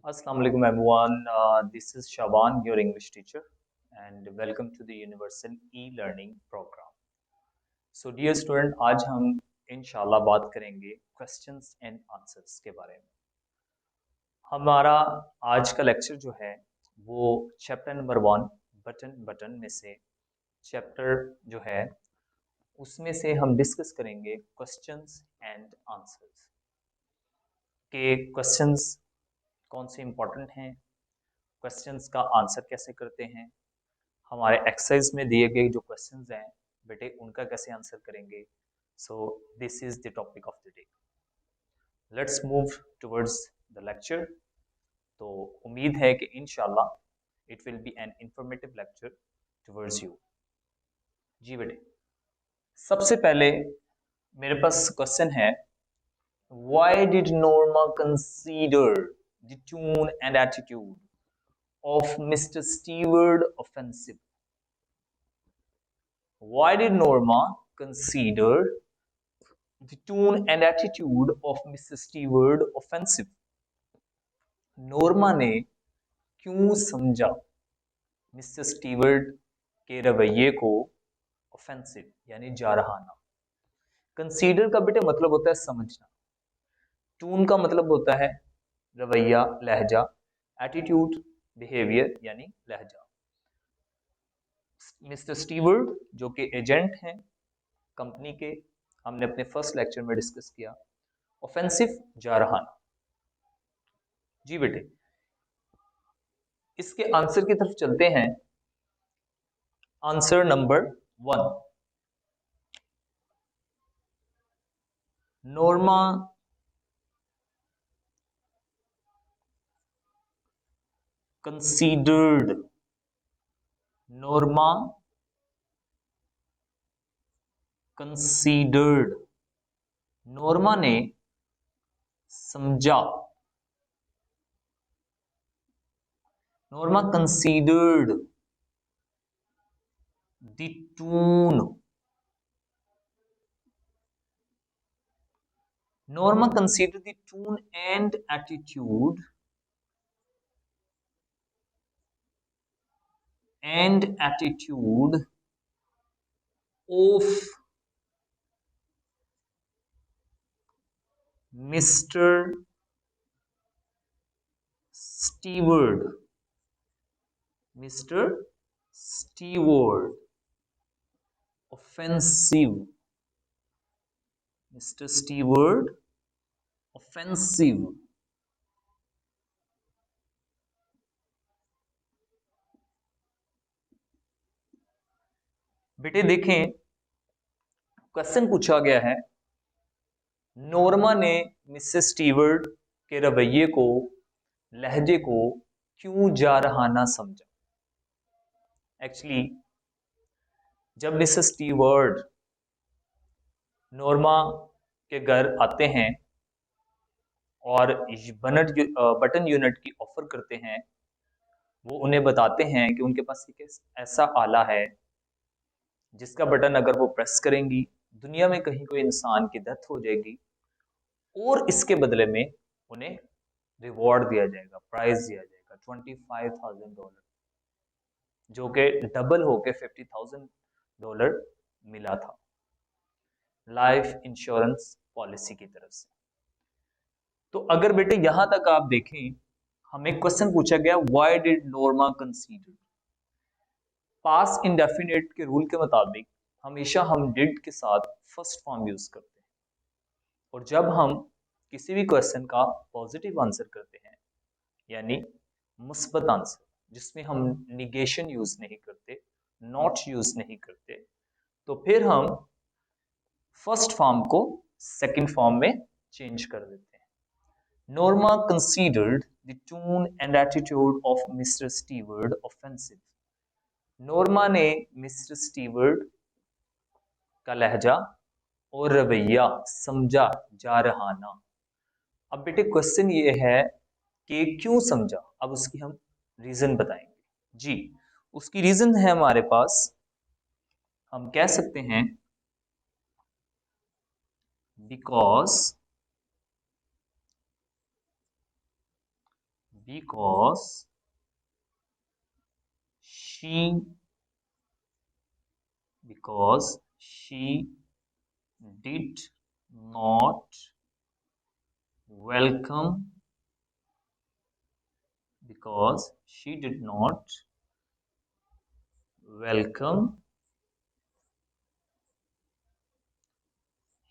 Assalamu alaikum everyone. This is Shaban, your English teacher, and welcome to the Universal E-Learning Program. So, dear student, आज हम इंशाल्लाह बात करेंगे questions and answers के बारे में. हमारा आज का लेक्चर जो है वो चैप्टर नंबर 1 बटन में से चैप्टर जो है उसमें से हम डिस्कस करेंगे questions and answers के questions कौन से इम्पोर्टेंट हैं, क्वेश्चंस का आंसर कैसे करते हैं, हमारे एक्सरसाइज में दिए गए जो क्वेश्चंस हैं बेटे उनका कैसे आंसर करेंगे. So this is the topic of the day. Let's move towards the lecture. तो उम्मीद है कि इंशाल्लाह it will be an informative lecture towards you. जी बेटे, सबसे पहले मेरे पास क्वेश्चन है, why did Norma consider the tone and attitude of Mr. Stewart offensive? Why did Norma consider the tone and attitude of Mr. Stewart offensive? Norma ने क्यों समझा मिस्टर स्टीवर्ट के रवैये को ऑफेंसिव यानी जारहाना. कंसीडर का बेटे मतलब होता है समझना, टून का मतलब होता है रवैया लहजा, एटीट्यूड बिहेवियर यानी लहजा. मिस्टर स्टीवर्ट जो कि एजेंट हैं कंपनी के, हमने अपने फर्स्ट लेक्चर में डिस्कस किया. ऑफेंसिव जारहाना. जी बेटे, इसके आंसर की तरफ चलते हैं. Answer number 1, Norma considered, Norma considered, Norma ने समझा, Norma considered the tone, Norma considered the tone and attitude of Mr. Stewart, Mr. Stewart offensive, Mr. Stewart offensive. बेटे देखें, क्वेश्चन पूछा गया है, नॉर्मा ने मिसेस स्टीवर्ट के रवैये को, लहजे को क्यों जारहाना समझा. एक्चुअली जब मिसेस स्टीवर्ट नॉर्मा के घर आते हैं और बटन यूनिट की ऑफर करते हैं, वो उन्हें बताते हैं कि उनके पास एक ऐसा आला है जिसका बटन अगर वो प्रेस करेंगी दुनिया में कहीं कोई इंसान की डेथ हो जाएगी और इसके बदले में उन्हें रिवॉर्ड दिया जाएगा, प्राइज दिया जाएगा $25,000, जो कि डबल होके $50,000 मिला था लाइफ इंश्योरेंस पॉलिसी की तरफ से. तो अगर बेटे यहां तक आप देखें, हमें क्वेश्चन पूछा गया why did Norma consider. Past indefinite के रूल के मुताबिक हमेशा हम डिड के साथ फर्स्ट फॉर्म यूज करते हैं, और जब हम किसी भी क्वेश्चन का पॉजिटिव आंसर करते हैं यानी मुस्बत आंसर जिसमें हम निगेशन यूज नहीं करते, नॉट यूज नहीं करते, तो फिर हम फर्स्ट फॉर्म को सेकंड फॉर्म में चेंज कर देते हैं. Norma considered the tone and attitude of mister Stewart offensive. Norma ने मिस्टर स्टीवर्ट का लहजा और रवैया समझा जारहाना. अब बेटे क्वेश्चन ये है कि क्यों समझा, अब उसकी हम रीजन बताएंगे. जी, उसकी रीजन है हमारे पास, हम कह सकते हैं because she did not welcome because she did not welcome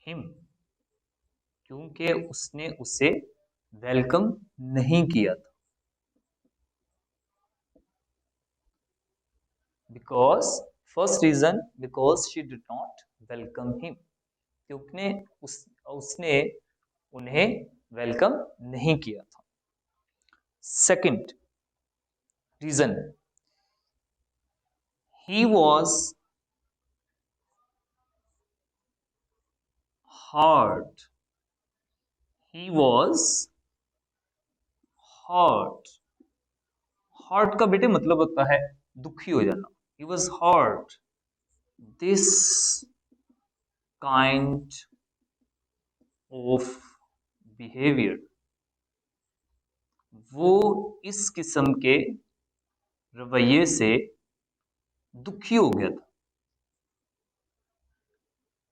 him, क्योंकि उसने उसे वेलकम नहीं किया था। Because first reason, because she did not welcome him, क्योंकि उसने उन्हें वेलकम नहीं किया था। Second reason, he was hurt. He was hurt. Hurt का बेटे मतलब होता है दुखी हो जाना। He was hurt. This kind of behavior. वो इस किस्म के रवैये से दुखी हो गया था।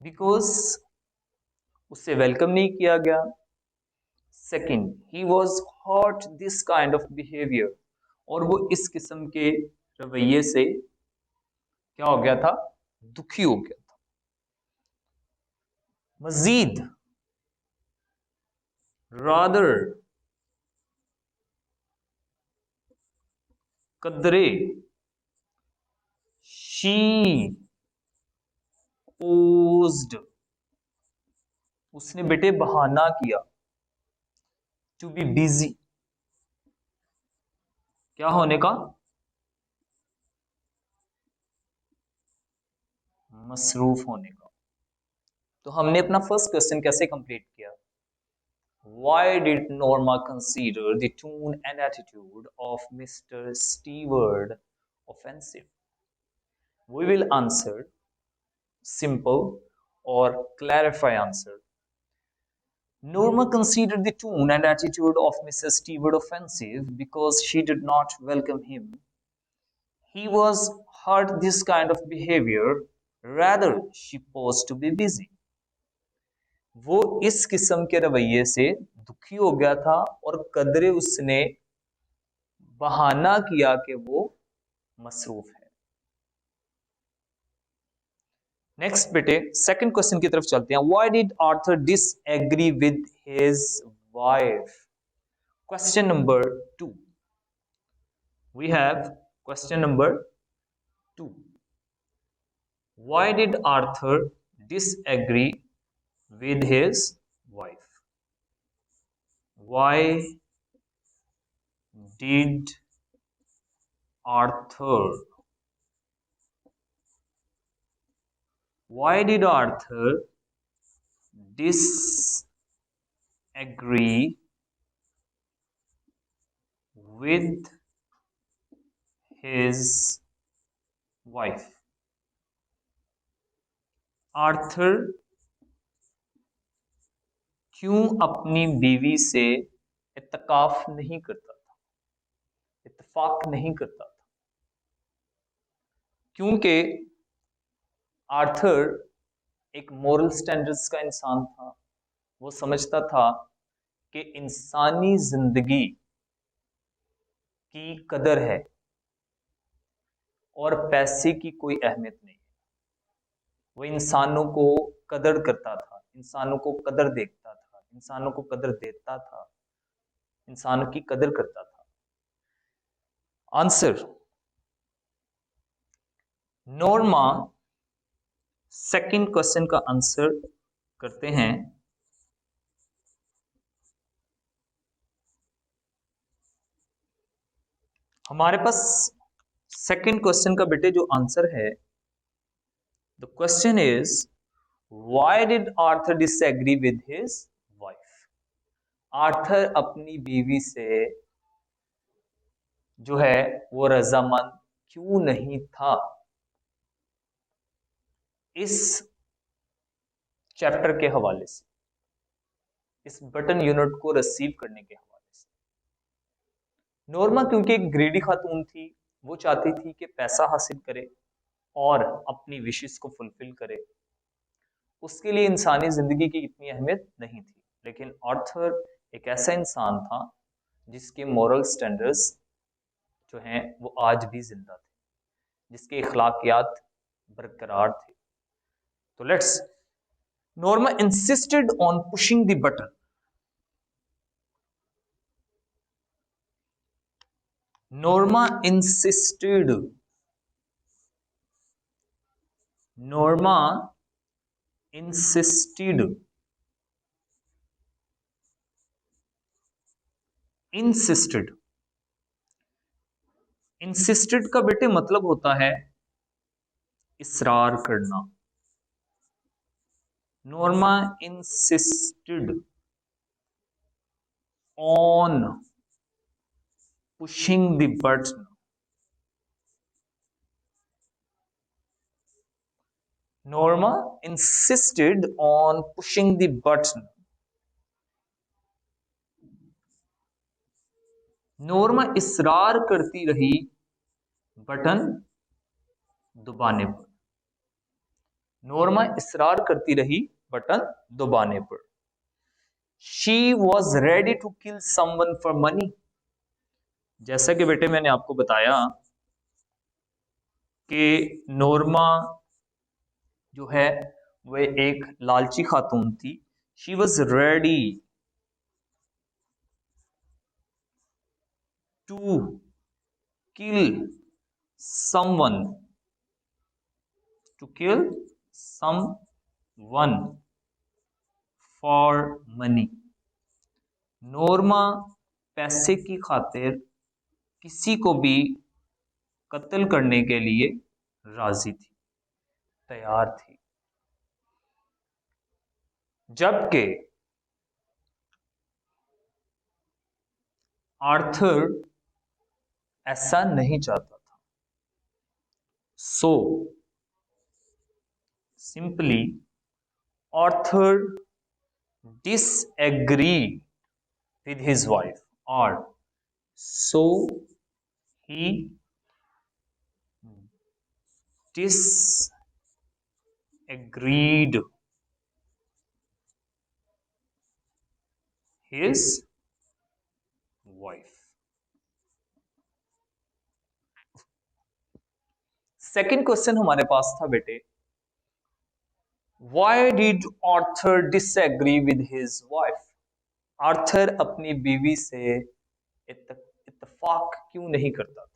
बिकॉज उसे वेलकम नहीं किया गया। Second, he was hurt this kind of behavior. और वो इस किस्म के रवैये से क्या हो गया था? दुखी हो गया था। मजीद, rather, कदरे, she posed, उसने बेटे बहाना किया, to be busy, क्या होने का? मसरूफ होने का। तो हमने अपना फर्स्ट क्वेश्चन कैसे कंप्लीट किया? Why did Norma consider the tone and attitude of Mr. Stewart offensive? We will answer simple or clarify answer. Norma considered the tone and attitude of Mrs. Stewart offensive because she did not welcome him. He was hurt this kind of behavior, rather she posed to be busy. वो इस किस्म के रवैये से दुखी हो गया था और कदरे उसने बहाना किया कि वो मसरूफ है। नेक्स्ट बेटे सेकंड क्वेश्चन की तरफ चलते हैं। Why did Arthur disagree with his wife? Question number 2. We have question number 2. Why did Arthur disagree with his wife? Why did Arthur disagree with his wife? Arthur क्यों अपनी बीवी से इत्तकाफ नहीं करता था, इत्तफाक नहीं करता था? क्योंकि आर्थर एक मोरल स्टैंडर्ड्स का इंसान था। वो समझता था कि इंसानी जिंदगी की कदर है और पैसे की कोई अहमियत नहीं। वो इंसानों को कदर करता था, इंसानों को कदर देखता था, इंसानों को कदर देता था, इंसानों की कदर करता था। आंसर, नॉर्मा सेकंड क्वेश्चन का आंसर करते हैं। हमारे पास सेकंड क्वेश्चन का बेटे जो आंसर है, the question is why did Arthur disagree with his wife? Arthur अपनी बीवी से जो है वो रजामंद क्यों नहीं था? इस चैप्टर के हवाले से, इस बटन यूनिट को रिसीव करने के हवाले से। नोरमा क्योंकि एक ग्रीडी खातून थी, वो चाहती थी कि पैसा हासिल करे और अपनी विशेस को फुलफिल करे। उसके लिए इंसानी जिंदगी की इतनी अहमियत नहीं थी। लेकिन आर्थर एक ऐसा इंसान था जिसके मॉरल स्टैंडर्ड्स जो हैं वो आज भी जिंदा थे, जिसके इखलाकियात बरकरार थे। तो let's, Norma insisted on pushing the button. Norma insisted, Norma insisted, insisted, insisted का बेटे मतलब होता है इसरार करना। Norma insisted on pushing the button. Norma insisted on pushing the button. Norma इसरार करती रही बटन दबाने पर। नॉर्मा इसरार करती रही बटन दबाने पर। She was ready to kill someone for money. जैसा कि बेटे मैंने आपको बताया कि नॉर्मा जो है वह एक लालची खातून थी। She was ready to kill someone, to kill someone for money. Norma पैसे की खातिर किसी को भी कत्ल करने के लिए राजी थी, तैयार थी। जबकि आर्थर ऐसा नहीं चाहता था। So simply Arthur disagreed with his wife, or so he disagreed his wife। Second question हमारे पास था बेटे, why did Arthur disagree with his wife? Arthur अपनी बीवी से इत्तेफाक क्यों नहीं करता था?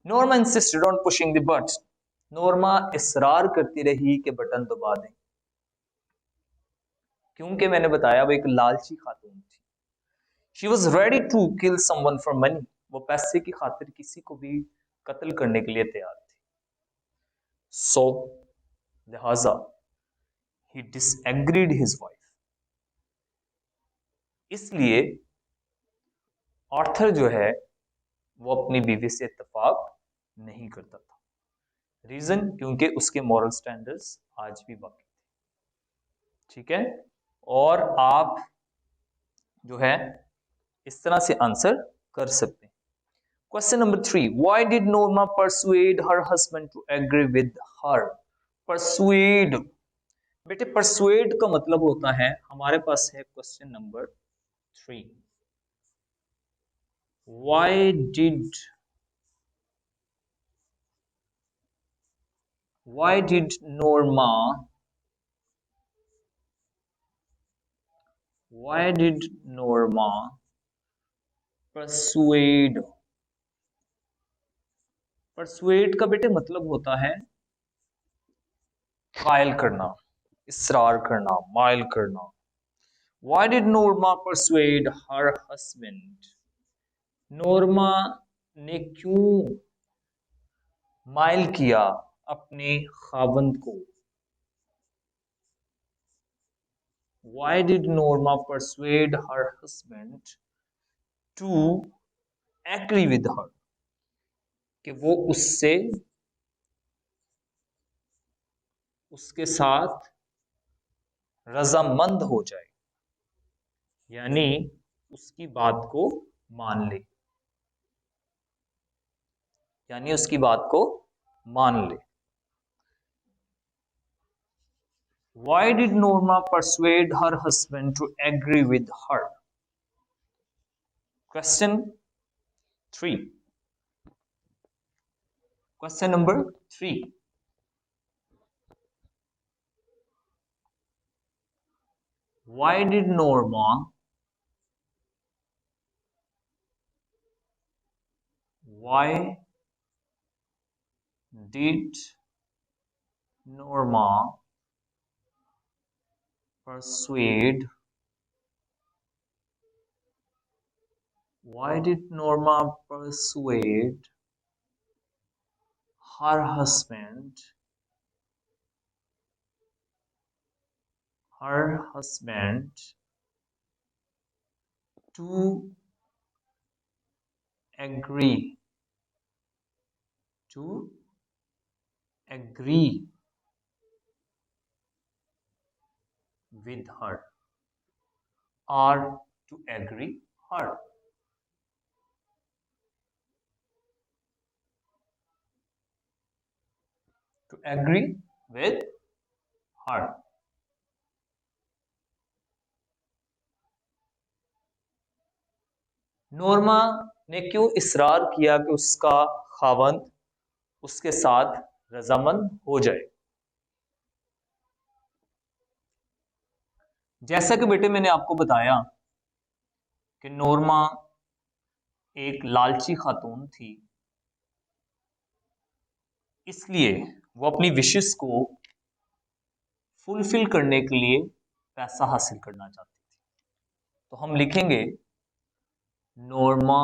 Norma insisted on pushing the button. Norma इसरार करती रही कि बटन दबा दें, क्योंकि मैंने बताया वो एक लालची खातून थी। She was ready to kill someone for money. वो पैसे की खातिर किसी को भी कत्ल करने के लिए तैयार थी। सो लिहाजा ही डिसएग्रीड हिज वाइफ। इसलिए आर्थर जो है वो अपनी बीवी से इत्तेफाक नहीं करता था। रीजन, क्योंकि उसके मॉरल स्टैंडर्ड्स आज भी बाकी थे। ठीक है, और आप जो है इस तरह से आंसर कर सकते हैं। Question number 3, why did Norma persuade her husband to agree with her? Persuade, बेटे परसुएड का मतलब होता है, हमारे पास है question number 3, why did Norma persuade? Persuade का बेटे मतलब होता है कायल करना, इसरार करना, माइल करना। Why did Norma persuade her husband? Norma ने क्यों माइल किया अपने खावंद को? Why did Norma persuade her husband to agree with her? कि वो उसके साथ रजामंद हो जाए, यानी उसकी बात को मान ले, यानी उसकी बात को मान ले। Why did Norma persuade her husband to agree with her? Question 3. Question number 3. Why did Norma persuade her husband to agree with her, or to agree her? To agree with her. नोरमा ने क्यों इसरार किया कि उसका खावंद उसके साथ रजामंद हो जाए? जैसा कि बेटे मैंने आपको बताया कि नोरमा एक लालची खातून थी, इसलिए वो अपनी विशेस को फुलफिल करने के लिए पैसा हासिल करना चाहती थी। तो हम लिखेंगे नोरमा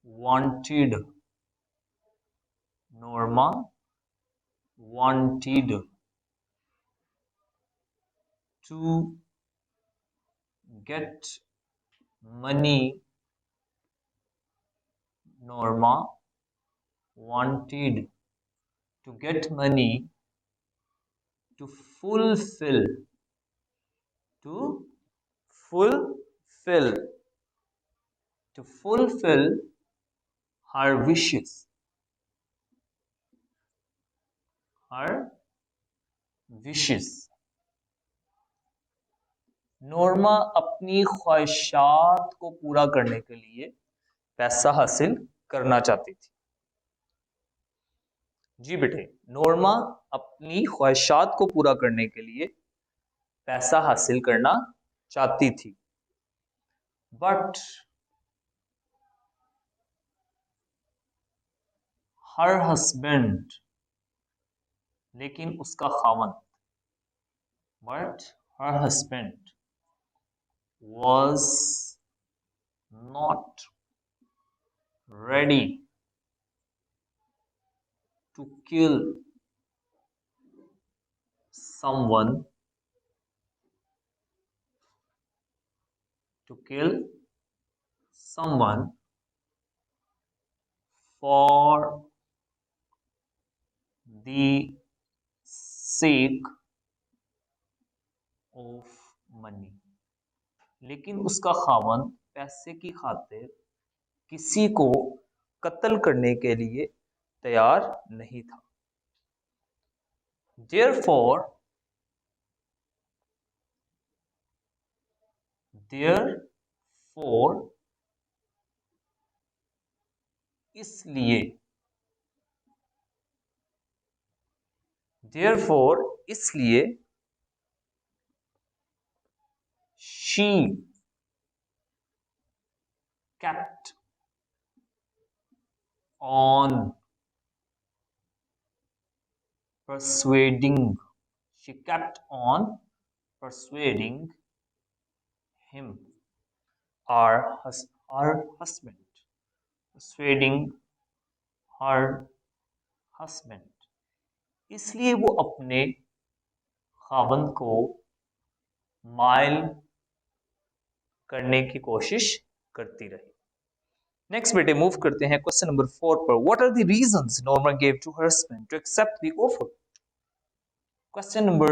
wanted to get money. Norma wanted to get money to fulfill her wishes. नोरमा अपनी ख्वाहिशात को पूरा करने के लिए पैसा हासिल करना चाहती थी। जी बेटे, नोरमा अपनी ख्वाहिशात को पूरा करने के लिए पैसा हासिल करना चाहती थी, बट हर हस्बैंड, लेकिन उसका खावंद, but her husband was not ready to kill someone for the sake of money। लेकिन उसका खावंद पैसे की खातिर किसी को कत्ल करने के लिए तैयार नहीं था। Therefore, इसलिए she kept on persuading him, her husband, इसलिए वो अपने खावंद को माइल करने की कोशिश करती रही। नेक्स्ट बेटे मूव करते हैं क्वेश्चन नंबर 4 पर। What are the reasons Norma gave to her husband to accept the offer? Question number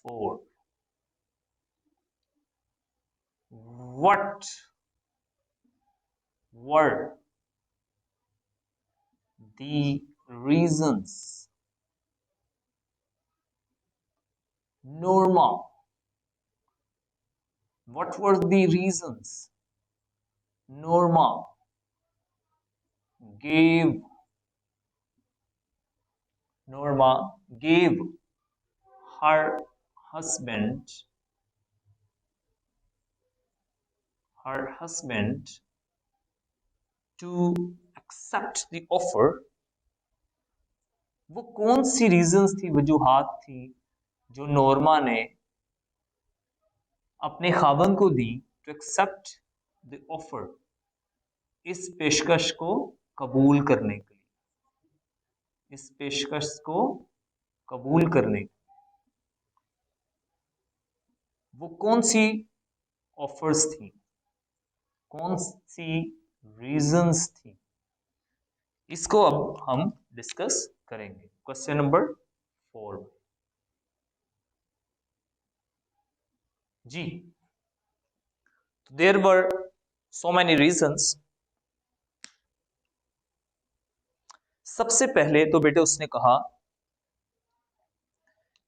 4, what were the reasons? Norma, what were the reasons Norma gave Norma gave her husband her husband to accept the offer? वो कौन सी reasons थी, वजूहात थी जो Norma ने अपने खावंद को दी to accept the offer, इस पेशकश को कबूल करने के लिए, इस पेशकश को कबूल करने के वो कौन सी ऑफर्स थी, कौन सी रीजंस थी, इसको अब हम डिस्कस करेंगे क्वेश्चन नंबर 4 जी। There were so many reasons. सबसे पहले तो बेटे उसने कहा,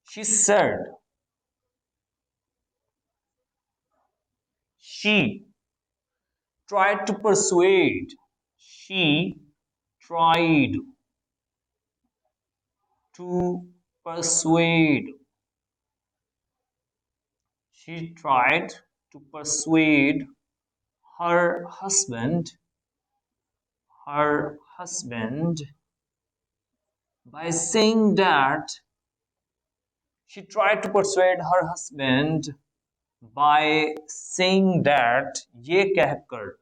she said, she tried to persuade, she tried to persuade, she tried to persuade her husband by saying that, she tried to persuade her husband by saying that, ये कहकर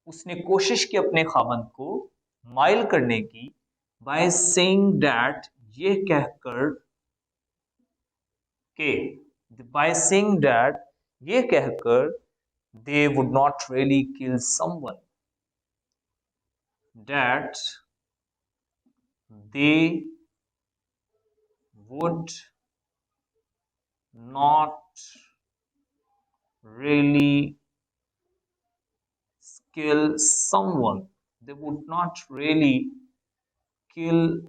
उसने कोशिश की अपने खामंद को माइल करने की, by saying that, ये कहकर के, by saying that, ये कहकर they would not really kill someone, that they would not really kill someone, they would not really kill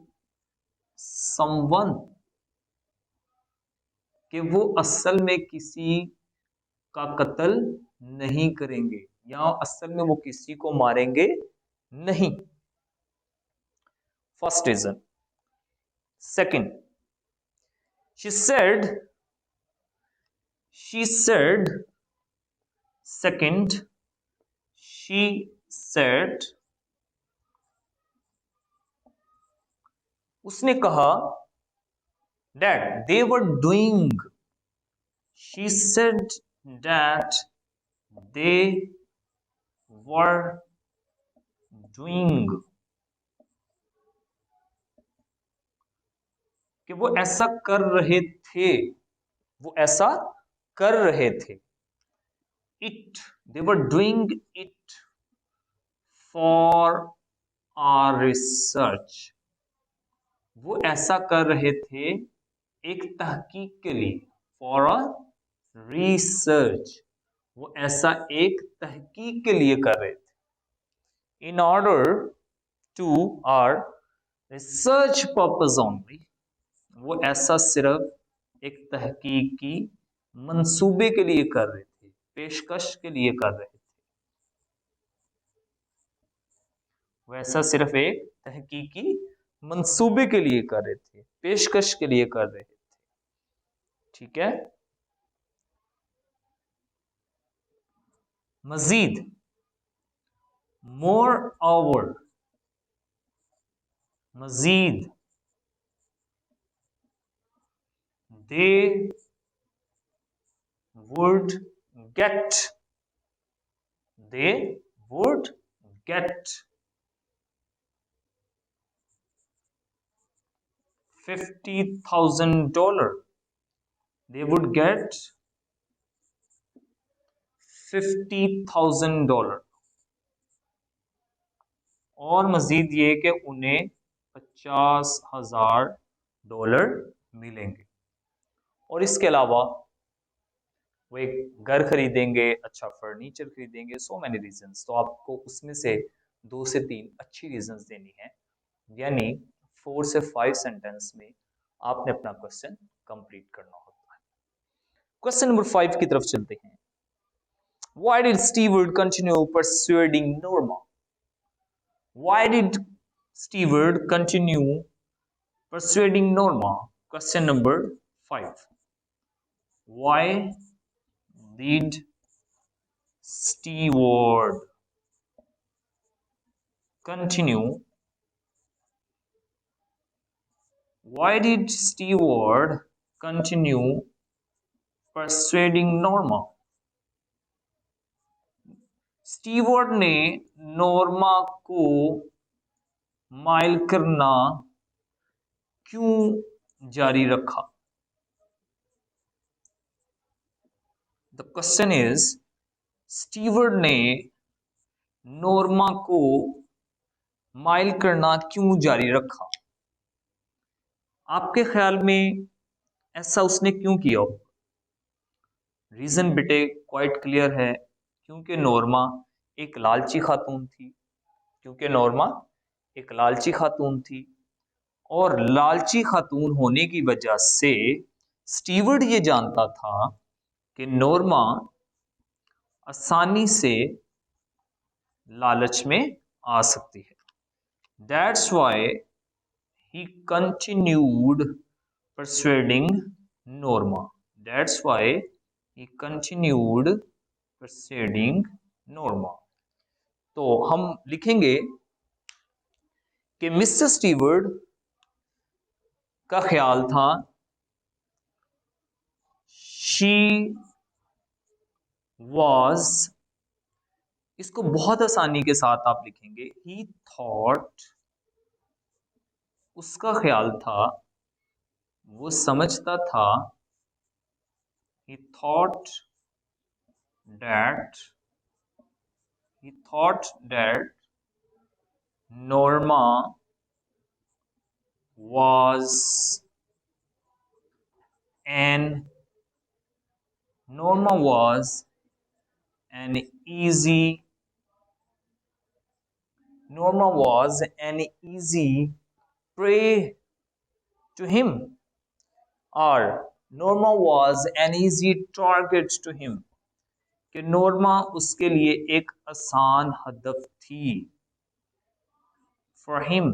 someone, कि वो असल में किसी का कत्ल नहीं करेंगे या असल में वो किसी को मारेंगे नहीं। First reason. Second, she said, second, she said, उसने कहा that they were doing, she said that they were doing, कि वो ऐसा कर रहे थे, वो ऐसा कर रहे थे। It, they were doing it for our research, वो ऐसा कर रहे थे एक तहकीक के लिए, for a research, वो ऐसा एक तहकीक के लिए कर रहे थे। In order to our research purpose only, वो ऐसा सिर्फ एक तहकीकी मंसूबे के लिए कर रहे थे, पेशकश के लिए कर रहे थे, वो ऐसा सिर्फ एक तहकीकी मंसूबे के लिए कर रहे थे, पेशकश के लिए कर रहे थे। ठीक है। मजीद, मोर ओवर, मजीद, they would get, they would get $50,000, they would get $50,000, और मजीद ये कि उन्हें $50,000 मिलेंगे। और इसके अलावा वो एक घर खरीदेंगे, अच्छा फर्नीचर खरीदेंगे, सो मैनी रीजंस। तो आपको उसमें से 2 से 3 अच्छी रीजंस देनी है, यानी 4 से 5 सेंटेंस में आपने अपना क्वेश्चन कंप्लीट करना होता है। क्वेश्चन नंबर 5 की तरफ चलते हैं। Why did Stewart continue persuading Norma? Why did Stewart continue persuading Norma? Question number 5. Why did Stewart continue? Why did Stewart continue persuading Norma? Stewart ने नॉर्मा को माइल करना क्यों जारी रखा? द क्वेश्चन इज, स्टीवर्ट ने Norma को mile करना क्यों जारी रखा? आपके ख्याल में ऐसा उसने क्यों किया? रीजन बेटे क्वाइट क्लियर है, क्योंकि नॉर्मा एक लालची खातून थी, क्योंकि नॉर्मा एक लालची खातून थी, और लालची खातून होने की वजह से स्टीवर्ट ये जानता था कि नॉर्मा आसानी से लालच में आ सकती है। That's why he continued persuading Norma. That's why he continued persuading Norma. तो हम लिखेंगे कि मिस्टर स्टीवर्ट का ख्याल था, शी वॉज, इसको बहुत आसानी के साथ आप लिखेंगे, ही थॉट, उसका ख्याल था, वो समझता था, he thought that Norma was an easy prey to him, or Norma was an easy target to him, कि नॉर्मा उसके लिए एक आसान हदफ थी, for him.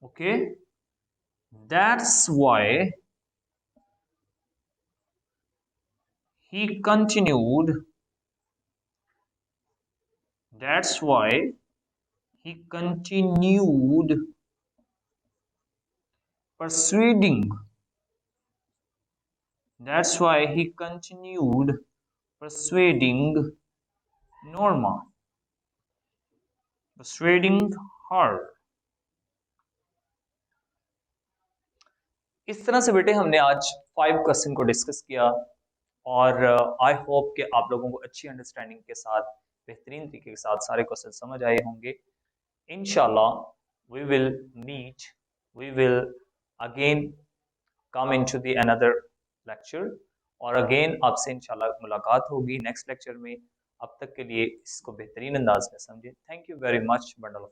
Okay, that's why he continued persuading Norma, persuading her. इस तरह से बेटे हमने आज 5 क्वेश्चन को डिस्कस किया, और आई होप कि आप लोगों को अच्छी अंडरस्टैंडिंग के साथ, बेहतरीन तरीके के साथ सारे क्वेश्चन समझ आए होंगे। इंशाल्लाह we will again come into the another lecture, और अगेन आपसे इंशाल्लाह मुलाकात होगी नेक्स्ट लेक्चर में। अब तक के लिए इसको बेहतरीन अंदाज में समझे। Thank you very much. Bundle of